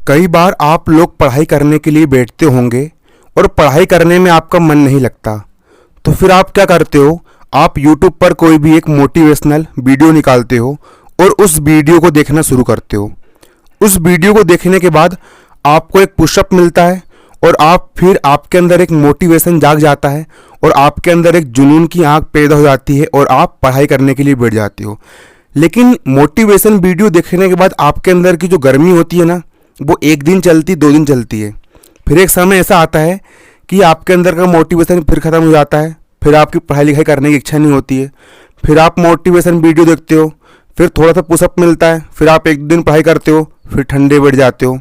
कई बार आप लोग पढ़ाई करने के लिए बैठते होंगे और पढ़ाई करने में आपका मन नहीं लगता। तो फिर आप क्या करते हो? आप यूट्यूब पर कोई भी एक मोटिवेशनल वीडियो निकालते हो और उस वीडियो को देखना शुरू करते हो। उस वीडियो को देखने के बाद आपको एक पुशअप मिलता है और फिर आपके अंदर एक मोटिवेशन जाग जाता है और आपके अंदर एक जुनून की आंख पैदा हो जाती है और आप पढ़ाई करने के लिए बैठ जाते हो। लेकिन मोटिवेशन वीडियो देखने के बाद आपके अंदर की जो गर्मी होती है ना, वो एक दिन चलती, 2 दिन चलती है। फिर एक समय ऐसा आता है कि आपके अंदर का मोटिवेशन फिर ख़त्म हो जाता है, फिर आपकी पढ़ाई लिखाई करने की इच्छा नहीं होती है। फिर आप मोटिवेशन वीडियो देखते हो, फिर थोड़ा सा पुशअप मिलता है, फिर आप एक दिन पढ़ाई करते हो, फिर ठंडे बैठ जाते हो।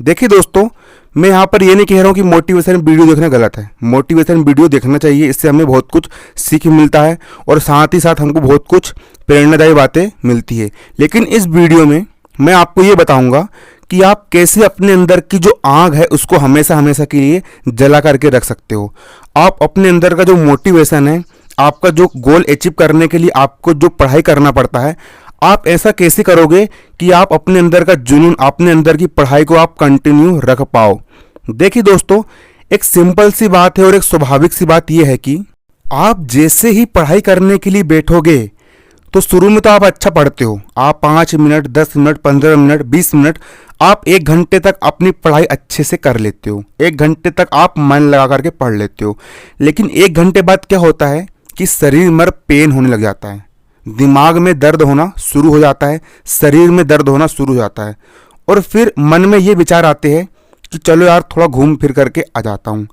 देखिए दोस्तों, मैं यहाँ पर ये नहीं कह रहा हूँ कि मोटिवेशन वीडियो देखना गलत है। मोटिवेशन वीडियो देखना चाहिए, इससे हमें बहुत कुछ सीख मिलता है और साथ ही साथ हमको बहुत कुछ प्रेरणादायी बातें मिलती है। लेकिन इस वीडियो में मैं आपको ये बताऊंगा कि आप कैसे अपने अंदर की जो आग है उसको हमेशा हमेशा के लिए जला करके रख सकते हो। आप अपने अंदर का जो मोटिवेशन है, आपका जो गोल अचीव करने के लिए आपको जो पढ़ाई करना पड़ता है, आप ऐसा कैसे करोगे कि आप अपने अंदर का जुनून, अपने अंदर की पढ़ाई को आप कंटिन्यू रख पाओ। देखिए दोस्तों, एक सिंपल सी बात है और एक स्वाभाविक सी बात यह है कि आप जैसे ही पढ़ाई करने के लिए बैठोगे तो शुरू में तो आप अच्छा पढ़ते हो। आप 5 मिनट, 10 मिनट, 15 मिनट, 20 मिनट, आप 1 घंटे तक अपनी पढ़ाई अच्छे से कर लेते हो। 1 घंटे तक आप मन लगा करके पढ़ लेते हो। लेकिन 1 घंटे बाद क्या होता है कि शरीर में पेन होने लग जाता है, दिमाग में दर्द होना शुरू हो जाता है, शरीर में दर्द होना शुरू हो जाता है और फिर मन में ये विचार आते हैं कि चलो यार थोड़ा घूम फिर करके आ जाता हूँ।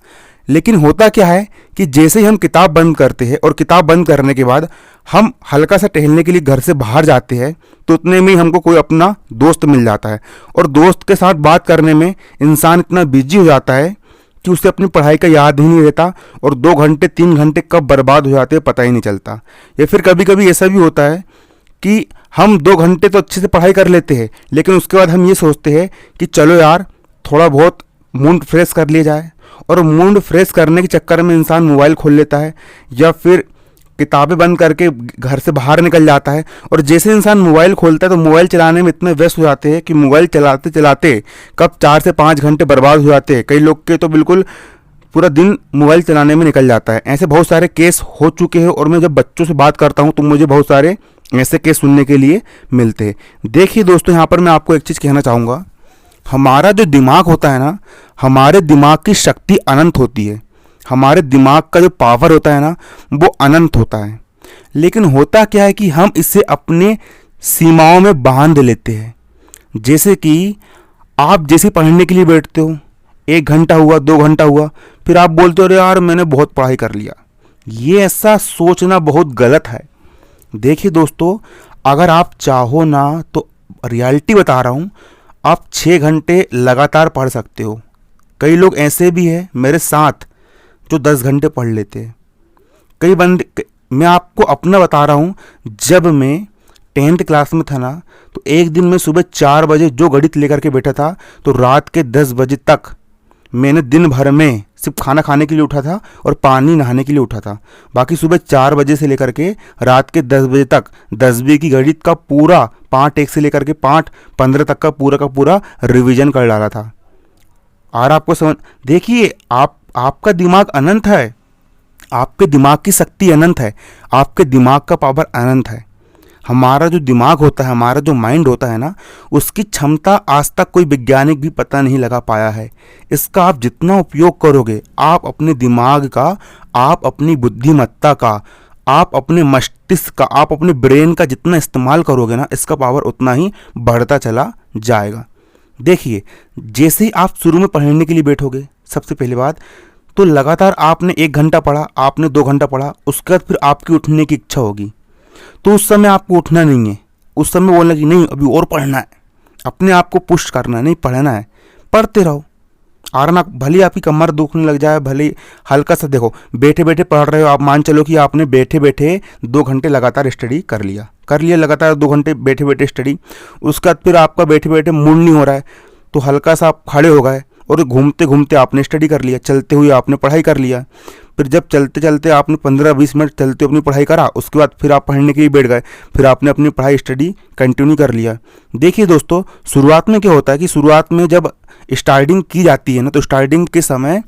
लेकिन होता क्या है कि जैसे ही हम किताब बंद करते हैं और किताब बंद करने के बाद हम हल्का सा टहलने के लिए घर से बाहर जाते हैं, तो उतने में ही हमको कोई अपना दोस्त मिल जाता है और दोस्त के साथ बात करने में इंसान इतना बिजी हो जाता है कि उसे अपनी पढ़ाई का याद ही नहीं रहता और 2 घंटे 3 घंटे कब बर्बाद हो जाते हैं पता ही नहीं चलता। या फिर कभी कभी ऐसा भी होता है कि हम 2 घंटे तो अच्छे से पढ़ाई कर लेते हैं, लेकिन उसके बाद हम ये सोचते हैं कि चलो यार थोड़ा बहुत मूड फ्रेश कर लिया जाए, और मूड फ्रेश करने के चक्कर में इंसान मोबाइल खोल लेता है या फिर किताबें बंद करके घर से बाहर निकल जाता है। और जैसे इंसान मोबाइल खोलता है तो मोबाइल चलाने में इतने व्यस्त हो जाते हैं कि मोबाइल चलाते चलाते कब 4 से 5 घंटे बर्बाद हो जाते हैं। कई लोग के तो बिल्कुल पूरा दिन मोबाइल चलाने में निकल जाता है। ऐसे बहुत सारे केस हो चुके हैं और मैं जब बच्चों से बात करता हूँ तो मुझे बहुत सारे ऐसे केस सुनने के लिए मिलते हैं। देखिए दोस्तों, यहाँ पर मैं आपको एक चीज़ कहना चाहूँगा, हमारा जो दिमाग होता है ना, हमारे दिमाग की शक्ति अनंत होती है। हमारे दिमाग का जो पावर होता है ना, वो अनंत होता है। लेकिन होता क्या है कि हम इसे अपने सीमाओं में बांध लेते हैं। जैसे कि आप जैसे पढ़ने के लिए बैठते हो, 1 घंटा हुआ, 2 घंटा हुआ, फिर आप बोलते हो अरे यार मैंने बहुत पढ़ाई कर लिया। ये ऐसा सोचना बहुत गलत है। देखिए दोस्तों, अगर आप चाहो ना तो रियलिटी बता रहा हूँ, आप 6 घंटे लगातार पढ़ सकते हो। कई लोग ऐसे भी हैं मेरे साथ जो 10 घंटे पढ़ लेते हैं। कई बंदे, मैं आपको अपना बता रहा हूँ, जब मैं 10th क्लास में था ना, तो एक दिन मैं सुबह 4 बजे जो गणित लेकर के बैठा था, तो रात के 10 बजे तक मैंने दिन भर में सिर्फ खाना खाने के लिए उठा था और पानी नहाने के लिए उठा था। बाकी सुबह 4 बजे से लेकर के रात के 10 बजे तक 10वीं की गणित का पूरा पार्ट 1 से लेकर के पार्ट 15 तक का पूरा रिवीजन कर डाला था। और आपको समझ, देखिए आपका दिमाग अनंत है, आपके दिमाग की शक्ति अनंत है, आपके दिमाग का पावर अनंत है। हमारा जो दिमाग होता है, हमारा जो माइंड होता है ना, उसकी क्षमता आज तक कोई वैज्ञानिक भी पता नहीं लगा पाया है। इसका आप जितना उपयोग करोगे, आप अपने दिमाग का, आप अपनी बुद्धिमत्ता का, आप अपने मस्तिष्क का, आप अपने ब्रेन का जितना इस्तेमाल करोगे ना, इसका पावर उतना ही बढ़ता चला जाएगा। देखिए, जैसे ही आप शुरू में पढ़ने के लिए बैठोगे, सबसे पहली बात तो लगातार आपने 1 घंटा पढ़ा, आपने 2 घंटा पढ़ा, उसके बाद फिर आपकी उठने की इच्छा होगी, तो उस समय आपको उठना नहीं है। उस समय बोलना कि नहीं अभी और पढ़ना है, अपने आप को पुश करना है, नहीं पढ़ना है, पढ़ते रहो। आराम, भले आपकी कमर दुखने लग जाए, भले हल्का सा, देखो बैठे बैठे पढ़ रहे हो आप, मान चलो कि आपने बैठे बैठे 2 घंटे लगातार स्टडी कर लिया लगातार 2 घंटे बैठे बैठे स्टडी। उसके बाद फिर आपका बैठे बैठे मूड नहीं हो रहा है, तो हल्का सा आप खड़े हो गए और घूमते घूमते आपने स्टडी कर लिया, चलते हुए आपने पढ़ाई कर लिया। फिर जब चलते चलते आपने 15-20 मिनट चलते अपनी पढ़ाई करा, उसके बाद फिर आप पढ़ने के लिए बैठ गए, फिर आपने अपनी पढ़ाई स्टडी कंटिन्यू कर लिया। देखिए दोस्तों, शुरुआत में क्या होता है कि शुरुआत में जब स्टार्टिंग की जाती है ना, तो स्टार्टिंग के समय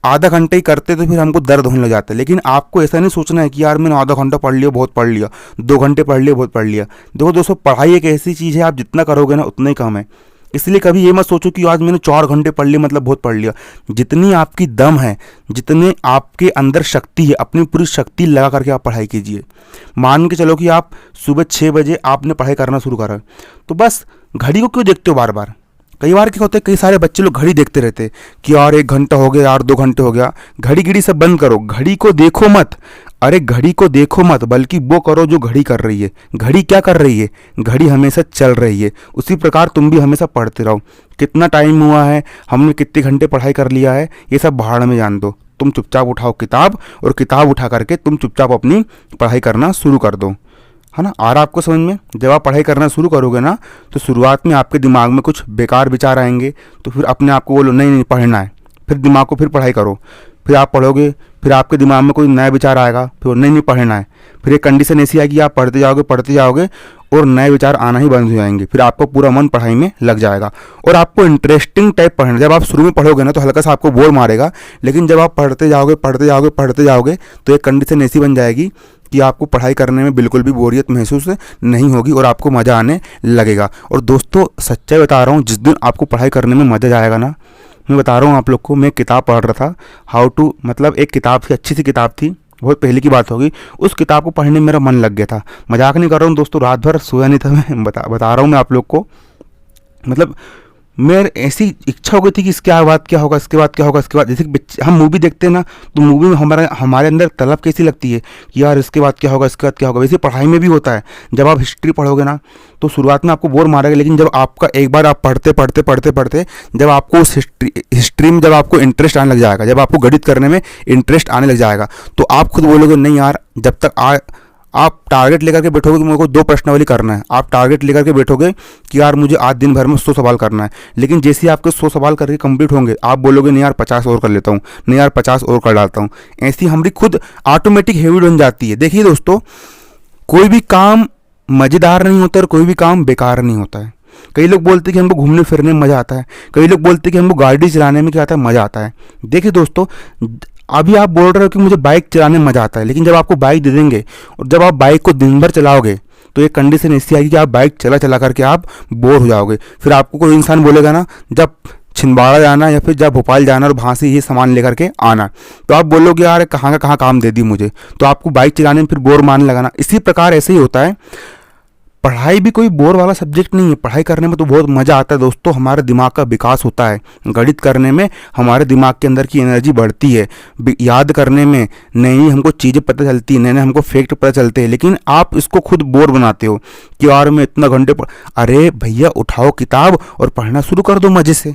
आधा घंटे ही करते तो फिर हमको दर्द होने लग जाता है। लेकिन आपको ऐसा नहीं सोचना है कि यार मैंने आधा घंटा पढ़ लिया, बहुत पढ़ लिया, 2 घंटे पढ़ लिया, बहुत पढ़ लिया। देखो दोस्तों, पढ़ाई एक ऐसी चीज़ है, आप जितना करोगे ना उतना ही कम है। इसलिए कभी ये मत सोचो कि आज मैंने 4 घंटे पढ़ लिए मतलब बहुत पढ़ लिया। जितनी आपकी दम है, जितने आपके अंदर शक्ति है, अपनी पूरी शक्ति लगा करके आप पढ़ाई कीजिए। मान के चलो कि आप सुबह 6 बजे आपने पढ़ाई करना शुरू करा, तो बस घड़ी को क्यों देखते हो बार बार। कई बार क्या होता है, कई सारे बच्चे लोग घड़ी देखते रहते हैं कि यार 1 घंटा हो गया, यार 2 घंटे हो गया। घड़ी गिड़ी सब बंद करो, घड़ी को देखो मत। अरे घड़ी को देखो मत, बल्कि वो करो जो घड़ी कर रही है। घड़ी क्या कर रही है? घड़ी हमेशा चल रही है। उसी प्रकार तुम भी हमेशा पढ़ते रहो। कितना टाइम हुआ है, हमने कितने घंटे पढ़ाई कर लिया है, ये सब भाड़ में जान दो। तुम चुपचाप उठाओ किताब, और किताब उठा करके तुम चुपचाप अपनी पढ़ाई करना शुरू कर दो, है ना। और आपको समझ में, जब आप पढ़ाई करना शुरू करोगे ना, तो शुरुआत में आपके दिमाग में कुछ बेकार विचार आएंगे, तो फिर अपने आप को बोलो नहीं नहीं पढ़ना है। फिर दिमाग को फिर पढ़ाई करो, फिर आप पढ़ोगे, फिर आपके दिमाग में कोई नया विचार आएगा, फिर नहीं नहीं पढ़ना है। फिर एक कंडीशन ऐसी आएगी, आप पढ़ते जाओगे और नए विचार आना ही बंद हो जाएंगे। फिर आपको पूरा मन पढ़ाई में लग जाएगा और आपको इंटरेस्टिंग टाइप पढ़ना। जब आप शुरू में पढ़ोगे ना तो हल्का सा आपको बोर मारेगा, लेकिन जब आप पढ़ते जाओगे तो एक कंडीशन ऐसी बन जाएगी कि आपको पढ़ाई करने में बिल्कुल भी बोरियत महसूस नहीं होगी और आपको मज़ा आने लगेगा। और दोस्तों, सच्चाई बता रहा हूँ, जिस दिन आपको पढ़ाई करने में मज़ा आएगा ना, मैं बता रहा हूँ आप लोग को, मैं किताब पढ़ रहा था हाउ टू, मतलब एक किताब थी, अच्छी सी किताब थी, बहुत पहले की बात होगी। उस किताब को पढ़ने में मेरा मन लग गया था। मजाक नहीं कर रहा हूँ दोस्तों, रात भर सोया नहीं था मैं, बता रहा हूँ मैं आप लोग को। मतलब मेरे ऐसी इच्छा हो गई थी कि इसके बाद क्या होगा, इसके बाद क्या होगा, इसके बाद। जैसे कि हम मूवी देखते हैं ना, तो मूवी में हमारे अंदर तलब कैसी लगती है कि यार इसके बाद क्या होगा, इसके बाद क्या होगा। वैसे पढ़ाई में भी होता है। जब आप हिस्ट्री पढ़ोगे ना, तो शुरुआत में आपको बोर मारेगा, लेकिन जब आपका एक बार आप पढ़ते जब आपको उस हिस्ट्री में जब आपको इंटरेस्ट आने लग जाएगा, जब आपको गणित करने में इंटरेस्ट आने लग जाएगा, तो आप खुद बोलोगे नहीं यार, जब तक आप टारगेट लेकर के बैठोगे कि मेरे को 2 प्रश्नावली करना है, आप टारगेट लेकर के बैठोगे कि यार मुझे आज दिन भर में 100 सवाल करना है। लेकिन जैसे ही आपके 100 सवाल करके कंप्लीट होंगे, आप बोलोगे नहीं यार 50 और कर लेता हूँ, नहीं यार 50 और कर डालता हूँ। ऐसी हमारी खुद ऑटोमेटिक हैबिट बन जाती है। देखिए दोस्तों, कोई भी काम मज़ेदार नहीं होता और कोई भी काम बेकार नहीं होता है। कई लोग बोलते हैं कि हमको घूमने फिरने में मज़ा आता है, कई लोग बोलते हैं कि हमको गाड़ी चलाने में क्या आता है, मज़ा आता है। देखिए दोस्तों, अभी आप बोल रहे हो कि मुझे बाइक चलाने में मज़ा आता है, लेकिन जब आपको बाइक दे देंगे और जब आप बाइक को दिन भर चलाओगे, तो एक कंडीशन ऐसी आएगी कि आप बाइक चला करके आप बोर हो जाओगे। फिर आपको कोई इंसान बोलेगा ना, जब छिंदवाड़ा जाना या फिर जब भोपाल जाना और वहाँ से ये सामान लेकर के आना, तो आप बोलोगे यार कहाँ का कहाँ काम दे दी मुझे, तो आपको बाइक चलाने में फिर बोर मानने लगाना। इसी प्रकार ऐसे ही होता है। पढ़ाई भी कोई बोर वाला सब्जेक्ट नहीं है, पढ़ाई करने में तो बहुत मज़ा आता है दोस्तों। हमारे दिमाग का विकास होता है, गणित करने में हमारे दिमाग के अंदर की एनर्जी बढ़ती है, याद करने में नई हमको चीज़ें पता चलती हैं, नए हमको फैक्ट पता चलते हैं। लेकिन आप इसको खुद बोर बनाते हो कि यार मैं इतना घंटे अरे भैया, उठाओ किताब और पढ़ना शुरू कर दो मज़े से।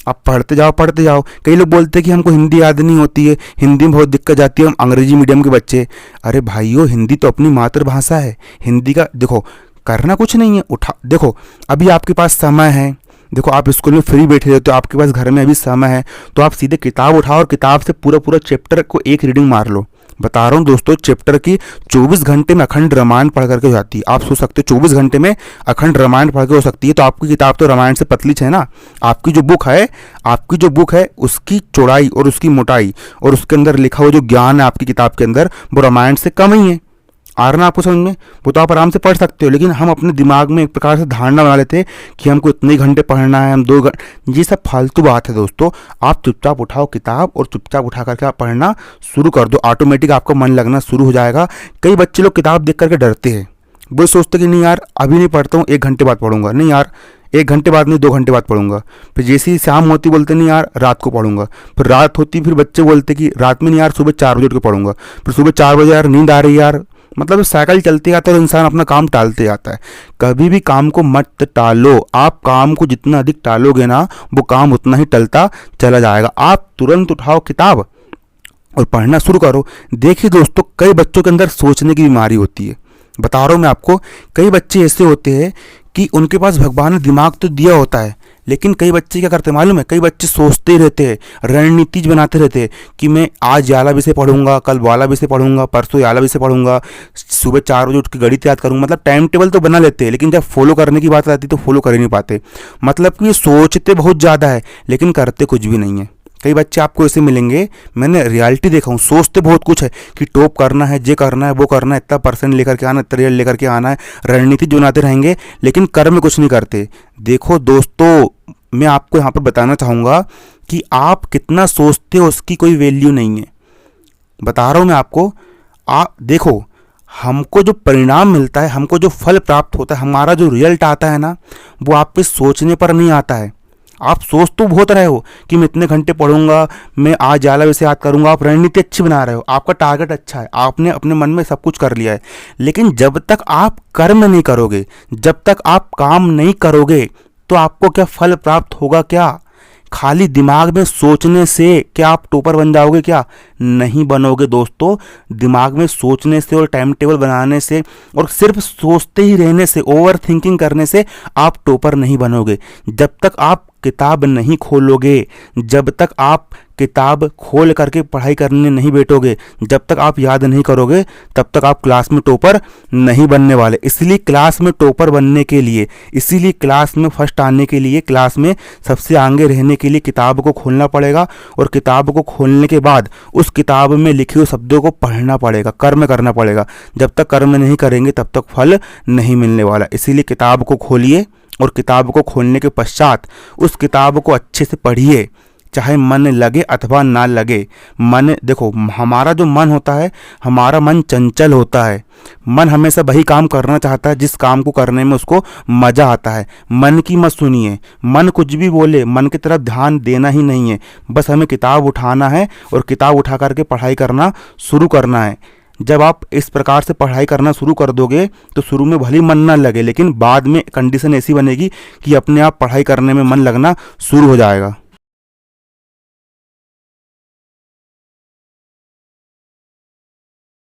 आप पढ़ते जाओ। कई लोग बोलते हैं कि हमको हिंदी याद नहीं होती है, हिंदी में बहुत दिक्कत जाती है, हम अंग्रेजी मीडियम के बच्चे। अरे भाइयों, हिंदी तो अपनी मातृभाषा है। हिंदी का देखो, करना कुछ नहीं है, देखो अभी आपके पास समय है, देखो आप स्कूल में फ्री बैठे हो, तो आपके पास घर में अभी समय है, तो आप सीधे किताब उठाओ और किताब से पूरा चैप्टर को एक रीडिंग मार लो। बता रहा हूँ दोस्तों, चैप्टर की 24 घंटे में अखंड रामायण पढ़ करके हो जाती है। आप सोच सकते हो 24 घंटे में अखंड रामायण पढ़ के हो सकती है, तो आपकी किताब तो रामायण से पतली है ना। आपकी जो बुक है उसकी चौड़ाई और उसकी मोटाई और उसके अंदर लिखा हुआ जो ज्ञान है आपकी किताब के अंदर, वो रामायण से कम ही है। आ रहा ना आपको समझ में, वो तो आप आराम से पढ़ सकते हो। लेकिन हम अपने दिमाग में एक प्रकार से धारणा बना लेते हैं कि हमको इतने घंटे पढ़ना है, हम 2 घंटे। ये सब फालतू बात है दोस्तों। आप चुपचाप उठाओ किताब और चुपचाप उठा करके आप पढ़ना शुरू कर दो, ऑटोमेटिक आपका मन लगना शुरू हो जाएगा। कई बच्चे लोग किताब देख करके डरते हैं, वो सोचते कि नहीं यार अभी नहीं पढ़ता हूँ, 1 घंटे बाद पढ़ूंगा, नहीं यार 1 घंटे बाद नहीं 2 घंटे बाद पढ़ूंगा। फिर जैसे ही शाम होती बोलते नहीं यार रात को पढ़ूंगा। फिर रात होती फिर बच्चे बोलते कि रात में नहीं यार सुबह 4 बजे उठ के पढ़ूंगा। फिर सुबह 4 बजे यार नींद आ रही यार। मतलब साइकिल चलते जाता है और इंसान अपना काम टालते जाता है। कभी भी काम को मत टालो। आप काम को जितना अधिक टालोगे ना, वो काम उतना ही टलता चला जाएगा। आप तुरंत उठाओ किताब और पढ़ना शुरू करो। देखिए दोस्तों, कई बच्चों के अंदर सोचने की बीमारी होती है। बता रहा हूँ मैं आपको, कई बच्चे ऐसे होते हैं कि उनके पास भगवान ने दिमाग तो दिया होता है, लेकिन कई बच्चे क्या करते हैं मालूम है, कई बच्चे सोचते ही रहते हैं, रणनीति बनाते रहते हैं कि मैं आज ये वाला विषय पढ़ूंगा, कल वाला विषय पढ़ूंगा, परसों ये वाला विषय पढ़ूंगा, सुबह 4 बजे उठ के गणित याद करूंगा। मतलब टाइम टेबल तो बना लेते हैं, लेकिन जब फॉलो करने की बात आती है तो फॉलो कर ही नहीं पाते। मतलब कि ये सोचते बहुत ज़्यादा है लेकिन करते कुछ भी नहीं है। कई बच्चे आपको ऐसे मिलेंगे, मैंने रियलिटी देखा हूँ, सोचते बहुत कुछ है कि टॉप करना है, ये करना है, वो करना है, इतना परसेंट लेकर के आना, इतना रिजल्ट लेकर के आना है, रणनीति बनाते रहेंगे लेकिन कर्म में कुछ नहीं करते। देखो दोस्तों, मैं आपको यहाँ पर बताना चाहूँगा कि आप कितना सोचते हो उसकी कोई वैल्यू नहीं है। बता रहा हूँ मैं आपको। आप देखो, हमको जो परिणाम मिलता है, हमको जो फल प्राप्त होता है, हमारा जो रिजल्ट आता है ना, वो आप पे सोचने पर नहीं आता है। आप सोच तो बहुत रहे हो कि मैं इतने घंटे पढ़ूंगा, मैं आज ज़्यादा वैसे याद करूंगा, आप रणनीति अच्छी बना रहे हो, आपका टारगेट अच्छा है, आपने अपने मन में सब कुछ कर लिया है, लेकिन जब तक आप कर्म नहीं करोगे, जब तक आप काम नहीं करोगे, तो आपको क्या फल प्राप्त होगा? क्या खाली दिमाग में सोचने से क्या आप टॉपर बन जाओगे? क्या नहीं बनोगे दोस्तों। दिमाग में सोचने से और टाइम टेबल बनाने से और सिर्फ सोचते ही रहने से, ओवर थिंकिंग करने से आप टॉपर नहीं बनोगे। जब तक आप किताब नहीं खोलोगे, जब तक आप किताब खोल करके पढ़ाई करने नहीं बैठोगे, जब तक आप याद नहीं करोगे, तब तक आप क्लास में टॉपर नहीं बनने वाले। इसलिए क्लास में टॉपर बनने के लिए, इसीलिए क्लास में फर्स्ट आने के लिए, क्लास में सबसे आगे रहने के लिए किताब को खोलना पड़ेगा, और किताब को खोलने के बाद उस किताब में लिखे हुए शब्दों को पढ़ना पड़ेगा, कर्म करना पड़ेगा। जब तक कर्म नहीं करेंगे तब तक फल नहीं मिलने वाला। इसीलिए किताब को खोलिए, और किताब को खोलने के पश्चात उस किताब को अच्छे से पढ़िए, चाहे मन लगे अथवा ना लगे। मन, देखो, हमारा जो मन होता है, हमारा मन चंचल होता है। मन हमेशा वही काम करना चाहता है जिस काम को करने में उसको मज़ा आता है। मन की मत सुनिए, मन कुछ भी बोले, मन की तरफ ध्यान देना ही नहीं है। बस हमें किताब उठाना है और किताब उठा करके पढ़ाई करना शुरू करना है। जब आप इस प्रकार से पढ़ाई करना शुरू कर दोगे तो शुरू में भले मन ना लगे, लेकिन बाद में कंडीशन ऐसी बनेगी कि अपने आप पढ़ाई करने में मन लगना शुरू हो जाएगा।